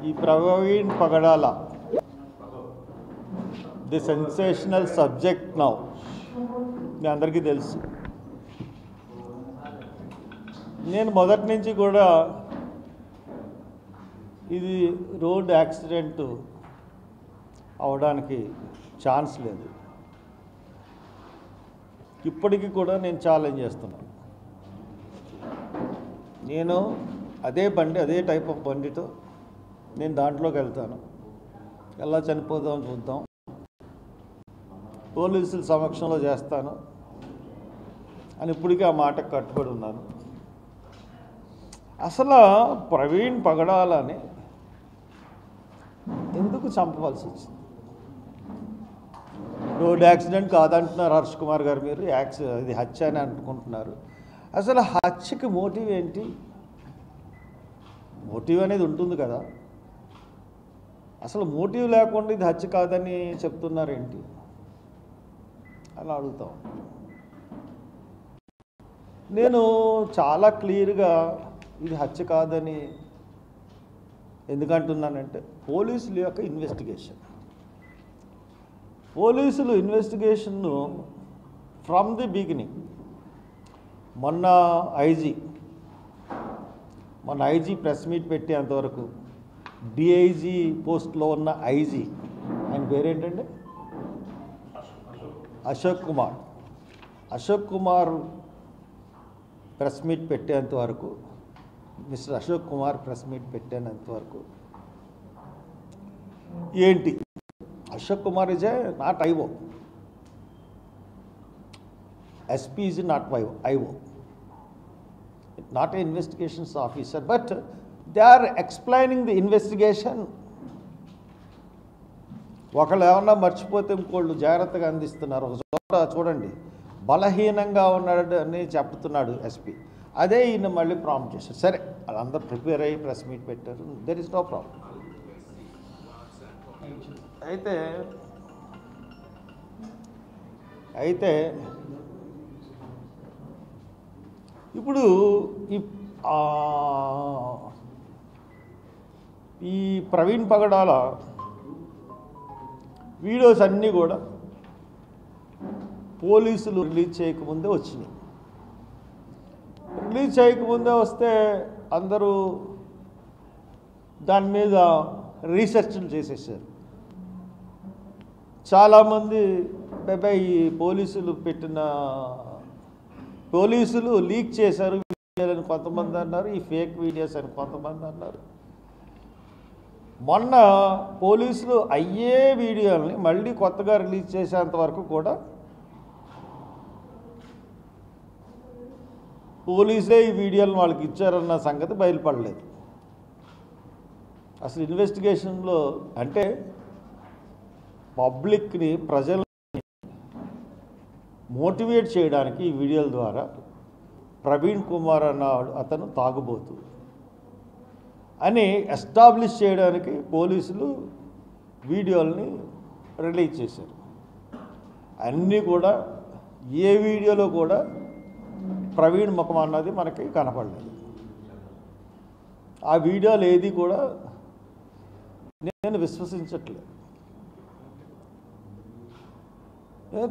ఈ ప్రవీణ్ పగడాల the sensational subject now మీ అందరికీ తెలుసు. నేను మొదటి నుంచి కూడా ఇది రోడ్ యాక్సిడెంట్ అవడానికి ఛాన్స్ లేదు, ఇప్పటికీ కూడా నేను ఛాలెంజ్ చేస్తున్నాను. నేను అదే బండి, అదే టైప్ ఆఫ్ బండితో నేను దాంట్లోకి వెళ్తాను, ఎలా చనిపోదాం చూద్దాం, పోలీసుల సమక్షంలో చేస్తాను అని ఇప్పటికీ ఆ మాటకు కట్టుబడి ఉన్నాను. అసలు ప్రవీణ్ పగడాలని ఎందుకు చంపవలసి వచ్చింది? రోడ్ యాక్సిడెంట్ కాదంటున్నారు హర్ష్ కుమార్ గారు, మీరు ఇది హత్య అని అనుకుంటున్నారు. అసలు హత్యకి మోటివ్ ఏంటి? మోటివ్ అనేది ఉంటుంది కదా, అసలు మోటివ్ లేకుండా ఇది హత్య కాదని చెప్తున్నారు ఏంటి అలా అడుగుతాం. నేను చాలా క్లియర్గా ఇది హత్య కాదని ఎందుకంటున్నానంటే, పోలీసుల యొక్క ఇన్వెస్టిగేషన్ను ఫ్రమ్ ది బిగినింగ్ మొన్న ఐజీ ప్రెస్ మీట్ పెట్టేంతవరకు డిఐజీ పోస్ట్లో ఉన్న ఐజీ, ఆయన పేరేంటండి, అశోక్ కుమార్ ప్రెస్ మీట్ పెట్టేంతవరకు, mister Ashok Kumar press meet పెట్టేంతవరకు ఏంటి? Ashok Kumar is not IO, SP is not IO, not an investigations officer, but they are explaining the investigation. ఒకళ్ళు ఏమన్నా మర్చిపోతే ఇంకోళ్ళు జాగ్రత్తగా అందిస్తున్నారు. ఒక చోట చూడండి, బలహీనంగా ఉన్నాడు అని చెప్తున్నాడు ఎస్పీ, అదే ఈయన మళ్ళీ ప్రాంప్ట్ చేశారు. సరే, వాళ్ళందరూ ప్రిపేర్ అయ్యి ప్రెస్ మీట్ పెట్టారు, దెర్ ఇస్ నో ప్రాబ్లం. అయితే ఇప్పుడు ఈ ప్రవీణ్ పగడాల వీడియోస్ అన్నీ కూడా పోలీసులు రిలీజ్ చేయకముందే వచ్చినాయి. రిలీజ్ చేయకముందే వస్తే అందరూ దాని మీద రీసెర్చ్లు చేసేసారు. చాలామంది ఈ పోలీసులు లీక్ చేశారు అని కొంతమంది అన్నారు, ఈ ఫేక్ వీడియోస్ అని కొంతమంది అన్నారు. మొన్న పోలీసులు అయ్యే వీడియోలని మళ్ళీ కొత్తగా రిలీజ్ చేసేంత వరకు కూడా పోలీసులే ఈ వీడియోలను వాళ్ళకి ఇచ్చారన్న సంగతి బయలుపడలేదు. అసలు ఇన్వెస్టిగేషన్లో అంటే పబ్లిక్ని, ప్రజల్ని మోటివేట్ చేయడానికి ఈ వీడియోల ద్వారా ప్రవీణ్ కుమార్ అన్న అతను తాగుబోతు అని ఎస్టాబ్లిష్ చేయడానికి పోలీసులు వీడియోల్ని రిలీజ్ చేశారు. అన్నీ కూడా ఏ వీడియోలో కూడా ప్రవీణ్ ముఖం అన్నది మనకి కనపడలేదు. ఆ వీడియోలు ఏది కూడా నేను విశ్వసించట్లేదు.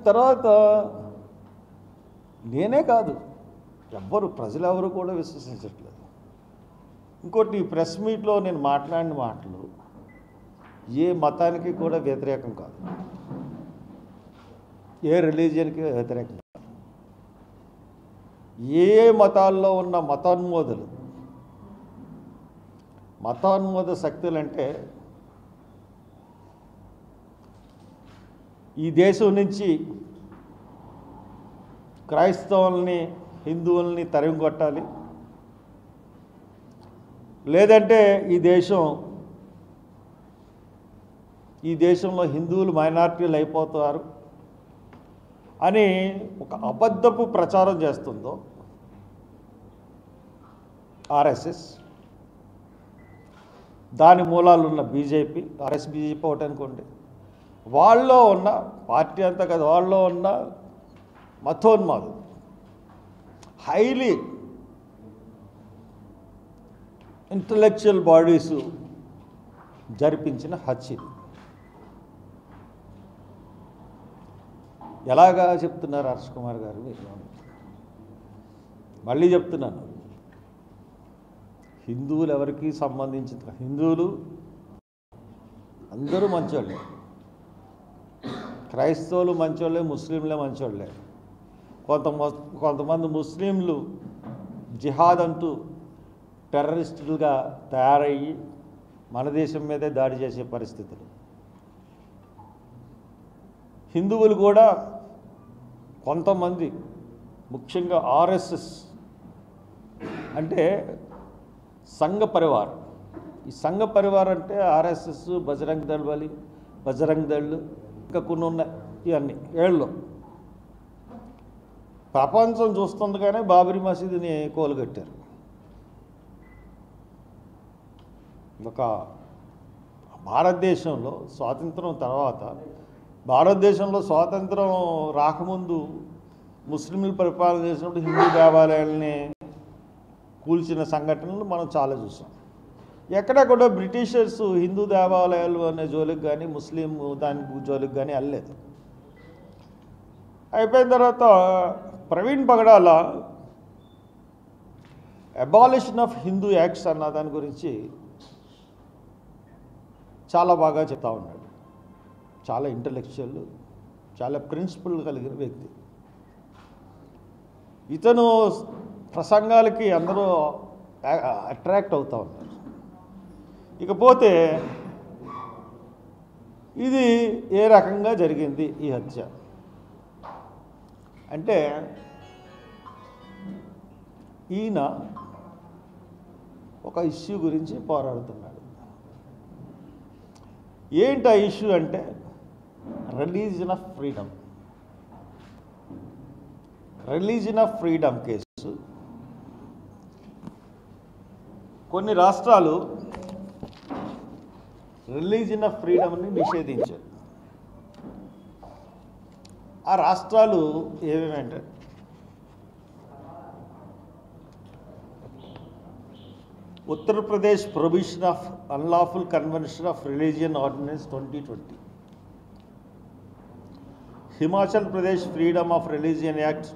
తర్వాత నేనే కాదు, ప్రజలు ఎవరు కూడా విశ్వసించట్లేదు. ఇంకోటి, ఈ ప్రెస్ మీట్లో నేను మాట్లాడిన మాటలు ఏ మతానికి కూడా వ్యతిరేకం కాదు, ఏ రిలీజియన్కి వ్యతిరేకం కాదు. ఏ మతాల్లో ఉన్న మతోన్మోద శక్తులు అంటే ఈ దేశం నుంచి క్రైస్తవుల్ని, హిందువుల్ని తరిమి కొట్టాలి, లేదంటే ఈ దేశంలో హిందువులు మైనారిటీలు అయిపోతారు అని ఒక అబద్ధపు ప్రచారం చేస్తుందో ఆర్ఎస్ఎస్, దాని మూలాలు ఉన్న బీజేపీ ఒకటి అనుకోండి, వాళ్ళలో ఉన్న పార్టీ అంతా కదా, వాళ్ళలో ఉన్న మతోన్మాదు హైలీ ఇంటలెక్చువల్ బాడీసు జరిపించిన హత్య ఇది. ఎలాగా చెప్తున్నారు హర్ష్ కుమార్ గారు? మళ్ళీ చెప్తున్నాను, హిందువులు ఎవరికి సంబంధించిన హిందువులు అందరూ మంచోళ్ళే, క్రైస్తవులు మంచోళ్ళే, ముస్లింలే మంచోళ్ళే. కొంతమంది ముస్లింలు జిహాద్ అంటూ టెర్రరిస్టులుగా తయారయ్యి మన దేశం మీదే దాడి చేసే పరిస్థితులు. హిందువులు కూడా కొంతమంది, ముఖ్యంగా ఆర్ఎస్ఎస్ అంటే సంఘ పరివార్. ఈ సంఘ పరివార్ అంటే ఆర్ఎస్ఎస్, బజరంగ్ దళ్ ఇంకా కొన్ని ఉన్నాయి. ఇవన్నీ ఏళ్ళు ప్రపంచం చూస్తుండగానే బాబరీ మసీదుని కోలుగట్టారు. ఒక భారతదేశంలో స్వాతంత్రం తర్వాత, భారతదేశంలో స్వాతంత్రం రాకముందు ముస్లింలు పరిపాలన చేసినప్పుడు హిందూ దేవాలయాల్ని కూల్చిన సంఘటనలు మనం చాలా చూసాం. ఎక్కడ కూడా బ్రిటిషర్స్ హిందూ దేవాలయాలు అనే జోలికి కానీ ముస్లిం దాని జోలికి కానీ వెళ్ళలేదు. అయిపోయిన తర్వాత ప్రవీణ్ పగడాల అబాలిషన్ ఆఫ్ హిందూ యాక్ట్స్ అన్న దాని గురించి చాలా బాగా చెప్తా ఉన్నాడు. చాలా ఇంటలెక్చువల్, చాలా ప్రిన్సిపల్ కలిగిన వ్యక్తి. ఇతను ప్రసంగాలకి అందరూ అట్రాక్ట్ అవుతూ ఉన్నారు. ఇకపోతే ఇది ఏ రకంగా జరిగింది ఈ హత్య అంటే, ఈయన ఒక ఇష్యూ గురించి పోరాడుతున్నాడు. ఏంటి ఆ ఇష్యూ అంటే religion of freedom. Religion of freedom case కొన్ని రాష్ట్రాలు రిలీజియన్ ఆఫ్ ఫ్రీడమ్ని నిషేధించారు. ఆ రాష్ట్రాలు ఏమేమంటే Uttar Pradesh prohibition of unlawful conversion of religion ordinance 2020, Himachal Pradesh freedom of religion act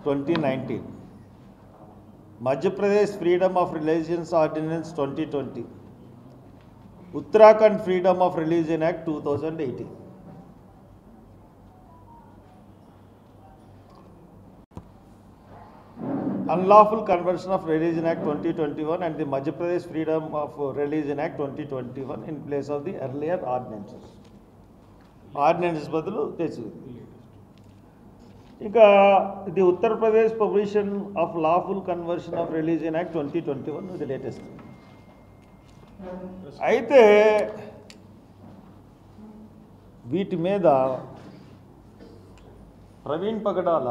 2019, Madhya Pradesh freedom of religions ordinance 2020, Uttarakhand freedom of religion act 2018. Unlawful Conversion of Religion Act 2021 and the Madhya Pradesh Freedom of Religion Act 2021 in place of the earlier ordinances. Ordinances బదులు తెచ్చింది. ఇంకా the Uttar Pradesh provision of lawful conversion of religion act 2021 ఇది latest. అయితే వీటి మీద ప్రవీణ్ పగడాల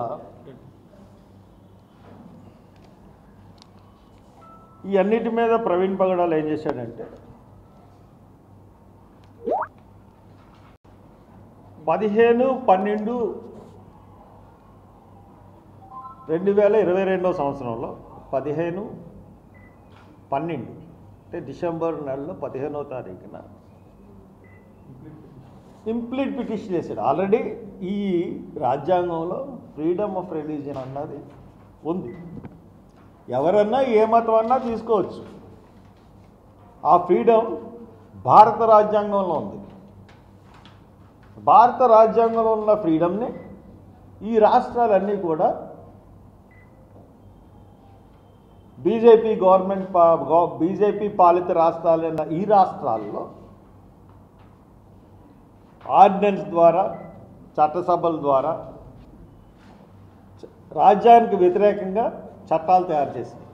ఈ అన్నిటి మీద ప్రవీణ్ పగడాల ఏం చేశాడంటే 15/12/2022 సంవత్సరంలో 15/12 అంటే డిసెంబర్ నెలలో 15వ తారీఖున ఇంప్లీట్ పిటిషన్ చేశాడు. ఆల్రెడీ ఈ రాజ్యాంగంలో ఫ్రీడమ్ ఆఫ్ రిలీజియన్ అన్నది ఉంది. ఎవరన్నా ఏ మతం అన్నా తీసుకోవచ్చు. ఆ ఫ్రీడమ్ భారత రాజ్యాంగంలో ఉంది. భారత రాజ్యాంగంలో ఉన్న ఫ్రీడమ్ని ఈ రాష్ట్రాలన్నీ కూడా బీజేపీ పాలిత రాష్ట్రాలైన ఈ రాష్ట్రాల్లో ఆర్డినెన్స్ ద్వారా, చట్టసభల ద్వారా రాజ్యానికి వ్యతిరేకంగా చట్టాలు తయారు చేసింది.